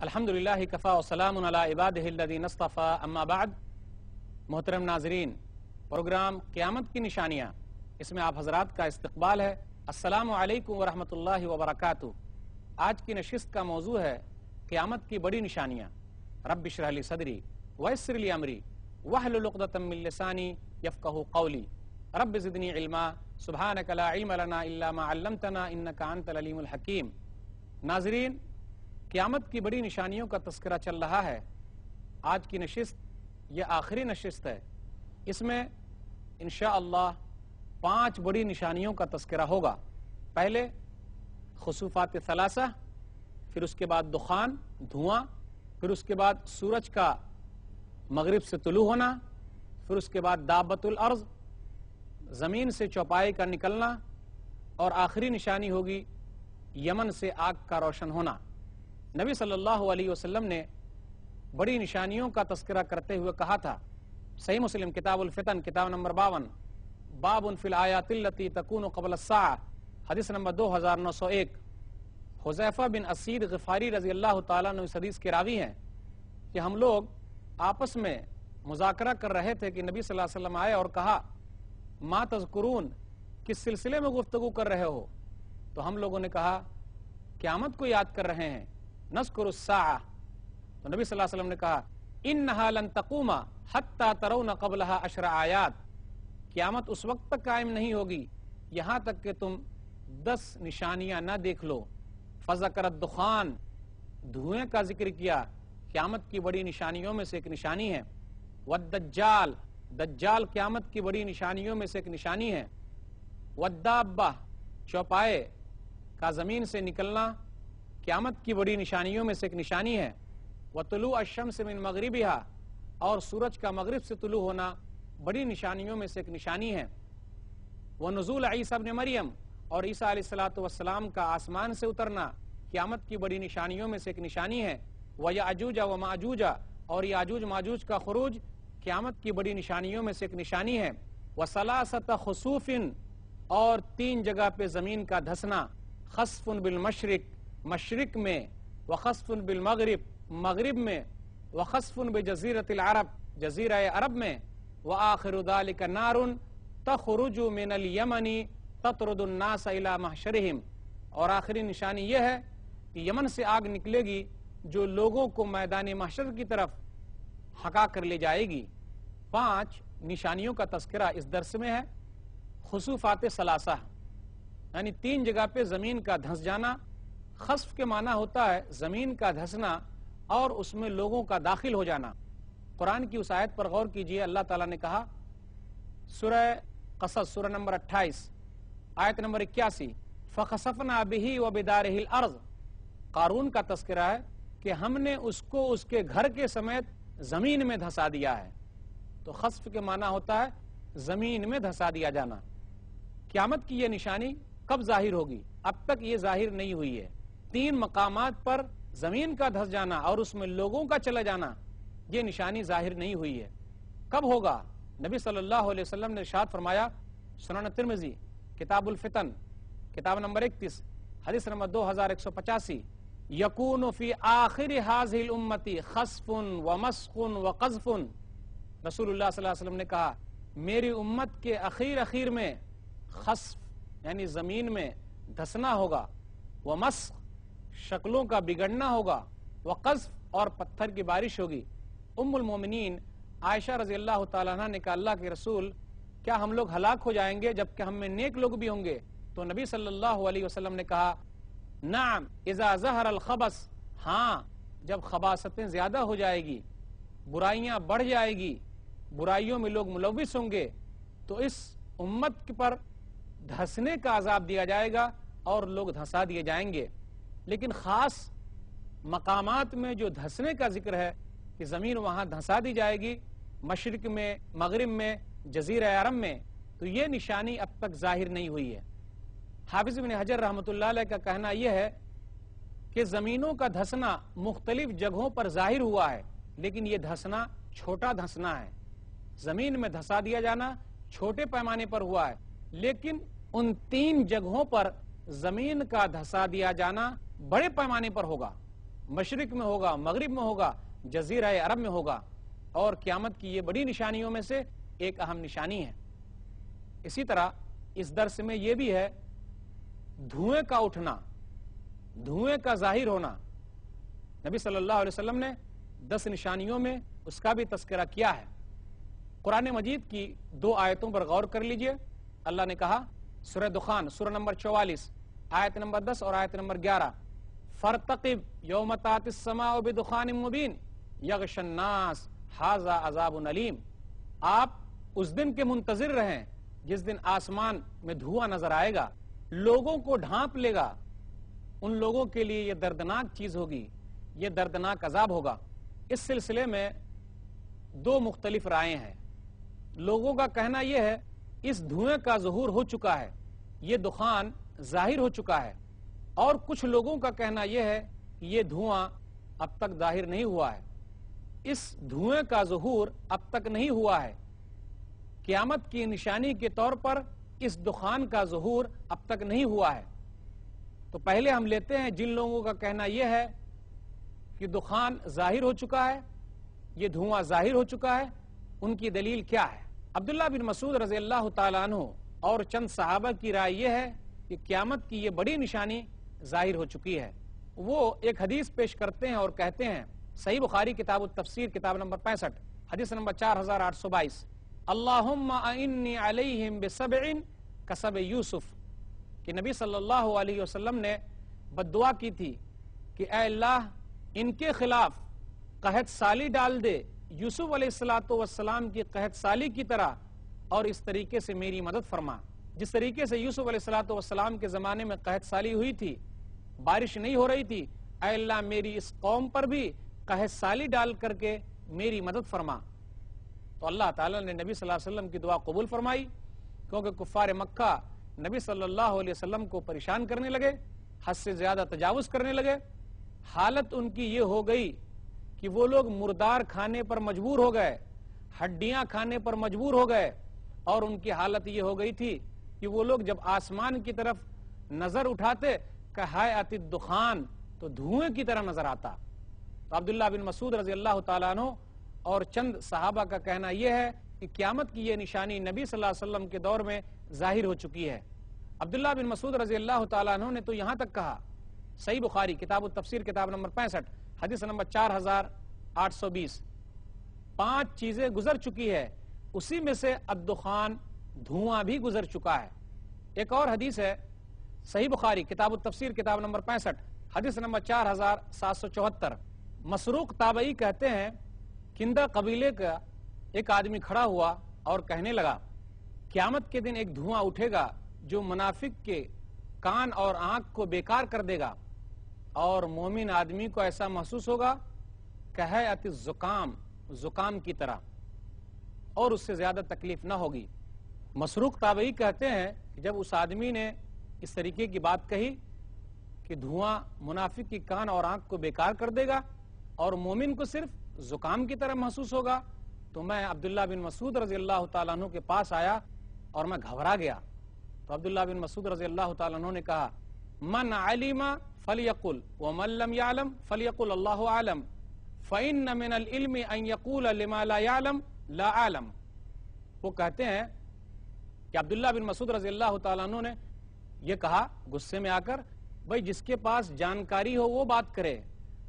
الحمدللہ کفا وسلام علی عبادہ الذین اصطفیٰ اما بعد۔ محترم ناظرین، پروگرام قیامت کی نشانیاں، اس میں آپ حضرات کا استقبال ہے۔ السلام علیکم ورحمۃ اللہ وبرکاتہ۔ آج کی نشست کا موضوع ہے قیامت کی بڑی نشانیاں۔ رب اشرح لی صدری ویسر لی امری واحلل عقدۃ من لسانی یفقہوا قولی رب زدنی علما سبحانک لا علم لنا الا ما علمتنا انک انت العلیم الحکیم۔ ناظرین، قیامت کی بڑی نشانیوں کا تذکرہ چل رہا ہے۔ آج کی نشست یہ آخری نشست ہے، اس میں انشاءاللہ 5 بڑی نشانیوں کا تذکرہ ہوگا۔ پہلے خسوفات ثلاثہ، پھر اس کے بعد دخان، دھواں، پھر اس کے بعد سورج کا مغرب سے طلوع ہونا، پھر اس کے بعد دابۃ الارض، زمین سے چوپائے کا نکلنا، اور آخری نشانی ہوگی یمن سے آگ کا روشن ہونا۔ نبی صلی اللہ علیہ وسلم نے بڑی نشانیوں کا تذکرہ کرتے ہوئے کہا تھا، صحیح مسلم کتاب الفتن کتاب نمبر 52، باب فی الآیات التی تکون قبل الساعہ، حدیث نمبر 2901۔ حذیفہ بن اسید غفاری رضی اللہ تعالیٰ عنہ اس حدیث کے راوی ہیں کہ ہم لوگ آپس میں مذاکرہ کر رہے تھے کہ نبی صلی اللہ علیہ وسلم آئے اور کہا، ما تذکرون، کس سلسلے میں گفتگو کر رہے ہو؟ تو ہم لوگوں نے کہا قیامت کو یاد کر رہے ہیں، نذکر الساعہ۔ تو نبی صلی اللہ علیہ وسلم نے کہا، انہا لن تقوم حتی ترون قبلہا 10 آیات، قیامت اس وقت تک قائم نہیں ہوگی یہاں تک کہ تم 10 نشانیاں نہ دیکھ لو۔ فذکر الدخان، دھوئیں کا ذکر کیا، قیامت کی بڑی نشانیوں میں سے ایک نشانی ہے۔ والدجال، دجال قیامت کی بڑی نشانیوں میں سے ایک نشانی ہے۔ والدابہ، چوپائے کا زمین سے نکلنا قیامت کی بڑی نشانیوں میں سے ایک نشانی ہے۔ وطلوع الشمس من مغربہا، اور سورج کا مغرب سے طلوع ہونا بڑی نشانیوں میں سے ایک نشانی ہے۔ ونزول عیسیٰ ابن مریم، اور عیسیٰ علیہ السلام کا آسمان سے اترنا قیامت کی بڑی نشانیوں میں سے ایک نشانی ہے۔ ویأجوج وماجوج، اور یاجوج ماجوج کا خروج قیامت کی بڑی نشانیوں میں سے ایک نشانی ہے۔ وثلاثۃ خسوف، اور 3 جگہ پہ زمین کا دھسنا، خسف بالمشرق، مشرق میں، وخسف بالمغرب، مغرب میں، وخسف بجزیرۃ العرب، جزیرہ عرب میں، وآخر ذلک نار تخرج من الیمن تطرد الناس الی محشرہم، اور آخری نشانی یہ ہے کہ یمن سے آگ نکلے گی جو لوگوں کو میدان محشر کی طرف ہکا کر لے جائے گی۔ 5 نشانیوں کا تذکرہ اس درس میں ہے۔ خسوفات ثلاثہ، یعنی 3 جگہ پہ زمین کا دھنس جانا۔ خسف کے معنی ہوتا ہے زمین کا دھسنا اور اس میں لوگوں کا داخل ہو جانا۔ قرآن کی اس آیت پر غور کیجئے، اللہ تعالیٰ نے کہا سورہ قصص سورہ نمبر 28 آیت نمبر 81، فَخَسَفْنَا بِهِ وَبِدَارِهِ الْأَرْضِ، قارون کا تذکرہ ہے کہ ہم نے اس کو اس کے گھر کے سمیت زمین میں دھسا دیا ہے۔ تو خسف کے معنی ہوتا ہے زمین میں دھسا دیا جانا۔ قیامت کی یہ نشانی کب ظاہر ہوگی؟ اب تک یہ ظاہر نہیں ہوئی ہے۔ 3 مقامات پر زمین کا دھس جانا اور اس میں لوگوں کا چلا جانا، یہ نشانی ظاہر نہیں ہوئی ہے۔ کب ہوگا؟ نبی صلی اللہ علیہ وسلم نے ارشاد فرمایا، سنن ترمذی کتاب الفتن کتاب نمبر 31 حدیث نمبر 2185، یکون فی آخر هذه الامت خسف ومسخ وقذف، رسول اللہ صلی اللہ علیہ وسلم نے کہا میری امت کے اخیر میں خسف یعنی زمین میں دھسنا ہوگا، ومسخ شکلوں کا بگڑنا ہوگا، وقذف اور پتھر کی بارش ہوگی۔ ام المومنین عائشہ رضی اللہ تعالیٰ عنہ نے کہا، اللہ کے رسول کیا ہم لوگ ہلاک ہو جائیں گے جبکہ ہم میں نیک لوگ بھی ہوں گے؟ تو نبی صلی اللہ علیہ وسلم نے کہا، نعم اذا ظہر الخبث، ہاں جب خباثتیں زیادہ ہو جائے گی، برائیاں بڑھ جائے گی، برائیوں میں لوگ ملوث ہوں گے، تو اس امت پر دھسنے کا عذاب دیا جائے گا اور لوگ دھسا دیے جائیں گے۔ لیکن خاص مقامات میں جو دھسنے کا ذکر ہے کہ زمین وہاں دھسا دی جائے گی، مشرق میں، مغرب میں، جزیرہ عرب میں، تو یہ نشانی اب تک ظاہر نہیں ہوئی ہے۔ حافظ ابن حجر رحمۃ اللہ علیہ کا کہنا یہ ہے کہ زمینوں کا دھسنا مختلف جگہوں پر ظاہر ہوا ہے، لیکن یہ دھسنا چھوٹا دھسنا ہے۔ زمین میں دھسا دیا جانا چھوٹے پیمانے پر ہوا ہے، لیکن ان 3 جگہوں پر زمین کا دھسا دیا جانا بڑے پیمانے پر ہوگا۔ مشرق میں ہوگا، مغرب میں ہوگا، جزیرہ عرب میں ہوگا، اور قیامت کی یہ بڑی نشانیوں میں سے ایک اہم نشانی ہے۔ اسی طرح اس درس میں یہ بھی ہے دھوئیں کا اٹھنا، دھوئیں کا ظاہر ہونا۔ نبی صلی اللہ علیہ وسلم نے 10 نشانیوں میں اس کا بھی تذکرہ کیا ہے۔ قرآن مجید کی 2 آیتوں پر غور کر لیجئے۔ اللہ نے کہا سورہ دخان سورہ نمبر 44 آیت نمبر 10 اور آیت نمبر 11، فَارْتَقِبْ يَوْمَ تَأْتِي السَّمَاءُ بِدُخَانٍ مُبِينٍ يَغْشَى النَّاسَ هَٰذَا عَذَابٌ أَلِيمٌ۔ آپ اس دن کے منتظر رہیں جس دن آسمان میں دھواں نظر آئے گا، لوگوں کو ڈھانپ لے گا۔ ان لوگوں کے لیے یہ دردناک چیز ہوگی، یہ دردناک عذاب ہوگا۔ اس سلسلے میں 2 مختلف رائے ہیں۔ لوگوں کا کہنا یہ ہے اس دھوئیں کا ظہور ہو چکا ہے، یہ دخان ظاہر ہو چکا ہے، اور کچھ لوگوں کا کہنا یہ ہے یہ دھواں اب تک ظاہر نہیں ہوا ہے، اس دھوئیں کا ظہور اب تک نہیں ہوا ہے۔ قیامت کی نشانی کے طور پر اس دخان کا ظہور اب تک نہیں ہوا ہے۔ تو پہلے ہم لیتے ہیں جن لوگوں کا کہنا یہ ہے کہ دخان ظاہر ہو چکا ہے، یہ دھواں ظاہر ہو چکا ہے، ان کی دلیل کیا ہے۔ عبداللہ بن مسعود رضی اللہ تعالیٰ عنہ اور چند صحابہ کی رائے یہ ہے کہ قیامت کی یہ بڑی نشانی ظاہر ہو چکی ہے۔ وہ ایک حدیث پیش کرتے ہیں اور کہتے ہیں، صحیح بخاری کتاب التفسیر کتاب نمبر 65 حدیث نمبر 4822، اللہم اعنی علیہم بسبع کسبع یوسف، کہ نبی صلی اللہ علیہ وسلم نے بددعا کی تھی کہ اے اللہ ان کے خلاف قحط سالی ڈال دے، یوسف علیہ السلام کی قحط سالی کی طرح، اور اس طریقے سے میری مدد فرما۔ جس طریقے سے یوسف علیہ السلام کے زمانے میں قحط سالی ہوئی تھی، بارش نہیں ہو رہی تھی، اے اللہ میری اس قوم پر بھی قحط سالی ڈال کر کے میری مدد فرما۔ تو اللہ تعالیٰ نے نبی صلی اللہ علیہ وسلم کی دعا قبول فرمائی، کیونکہ کفار مکہ نبی صلی اللہ علیہ وسلم کو پریشان کرنے لگے، حد سے زیادہ تجاوز کرنے لگے۔ حالت ان کی یہ ہو گئی کہ وہ لوگ مردار کھانے پر مجبور ہو گئے، ہڈیاں کھانے پر مجبور ہو گئے، اور ان کی حالت یہ ہو گئی تھی کہ وہ لوگ جب آسمان کی طرف نظر اٹھاتے کہایت الدخان، تو دھوئیں کی طرح نظر آتا۔ تو عبداللہ بن مسعود رضی اللہ تعالیٰ عنہ اور چند صحابہ کا کہنا یہ ہے کہ قیامت کی یہ نشانی نبی صلی اللہ علیہ وسلم کے دور میں ظاہر ہو چکی ہے۔ عبداللہ بن مسعود رضی اللہ تعالیٰ عنہ نے تو یہاں تک کہا، صحیح بخاری کتاب التفسیر کتاب نمبر 65 حدیث نمبر 4820، 5 چیزیں گزر چکی ہے، اسی میں سے الدخان دھواں بھی گزر چکا ہے۔ ایک اور حدیث ہے صحیح بخاری کتاب التفسیر کتاب نمبر 65 حدیث نمبر 4774، مسروق تابعی کہتے ہیں کندہ قبیلے کا ایک آدمی کھڑا ہوا اور کہنے لگا قیامت کے دن ایک دھواں اٹھے گا جو منافق کے کان اور آنکھ کو بیکار کر دے گا، اور مومن آدمی کو ایسا محسوس ہوگا کہیعت الزکام، زکام کی طرح، اور اس سے زیادہ تکلیف نہ ہوگی۔ مسروق تابعی کہتے ہیں کہ جب اس آدمی نے اس طریقے کی بات کہی کہ دھواں منافق کی کان اور آنکھ کو بیکار کر دے گا اور مومن کو صرف زکام کی طرح محسوس ہوگا، تو میں عبداللہ بن مسعود رضی اللہ تعالیٰ عنہ کے پاس آیا اور میں گھبرا گیا۔ تو عبداللہ بن مسعود رضی اللہ تعالیٰ عنہ نے کہا من علم فلیقل ومن لم يعلم فلیقل اللہ عالم فإن من العلم ان يقول لما لا يعلم لا عالم۔ وہ کہتے ہیں کہ عبداللہ بن مسعود رضی اللہ تعالیٰ عنہ نے یہ کہا غصے میں آ کر، بھئی جس کے پاس جانکاری ہو وہ بات کرے،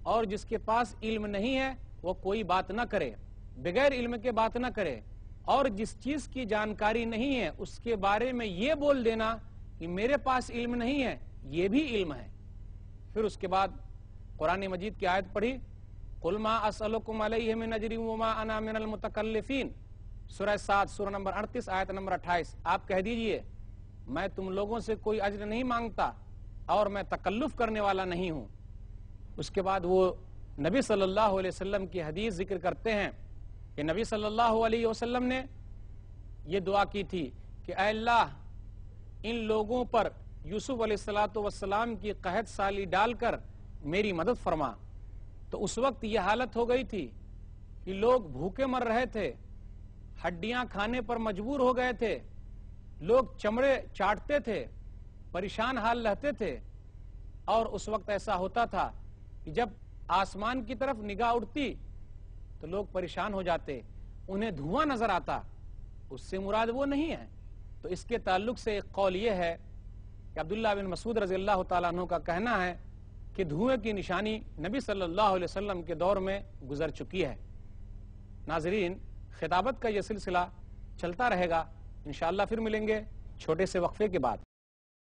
اور جس کے پاس علم نہیں ہے وہ کوئی بات نہ کرے، بغیر علم کے بات نہ کرے، اور جس چیز کی جانکاری نہیں ہے اس کے بارے میں یہ بول دینا کہ میرے پاس علم نہیں ہے، یہ بھی علم ہے۔ پھر اس کے بعد قرآن مجید کی آیت پڑھی، قُلْ مَا أَسْأَلُكُمْ عَلَيْهِ مِنْ أَجْرٍ وَمَا أَنَا مِنَ الْمُتَكَلِّفِينَ، سورہ 7 سورہ نمبر 38 آیت نمبر 28۔ آپ کہہ دیجئے میں تم لوگوں سے کوئی اجر نہیں مانگتا اور میں تکلف کرنے والا نہیں ہوں۔ اس کے بعد وہ نبی صلی اللہ علیہ وسلم کی حدیث ذکر کرتے ہیں کہ نبی صلی اللہ علیہ وسلم نے یہ دعا کی تھی کہ اے اللہ ان لوگوں پر یوسف علیہ السلام کی قحط سالی ڈال کر میری مدد فرما۔ تو اس وقت یہ حالت ہو گئی تھی کہ لوگ بھوکے مر رہے تھے، ہڈیاں کھانے پر مجبور ہو گئے تھے، لوگ چمڑے چاٹتے تھے، پریشان حال رہتے تھے، اور اس وقت ایسا ہوتا تھا کہ جب آسمان کی طرف نگاہ اٹھتی تو لوگ پریشان ہو جاتے، انہیں دھواں نظر آتا، اس سے مراد وہ نہیں ہے۔ تو اس کے تعلق سے ایک قول یہ ہے کہ عبداللہ بن مسعود رضی اللہ تعالیٰ عنہ کا کہنا ہے کہ دھوئیں کی نشانی نبی صلی اللہ علیہ وسلم کے دور میں گزر چکی ہے۔ ناظرین، خطابت کا یہ سلسلہ چلتا رہے گا، انشاءاللہ پھر ملیں گے چھوٹے سے وقفے کے بعد۔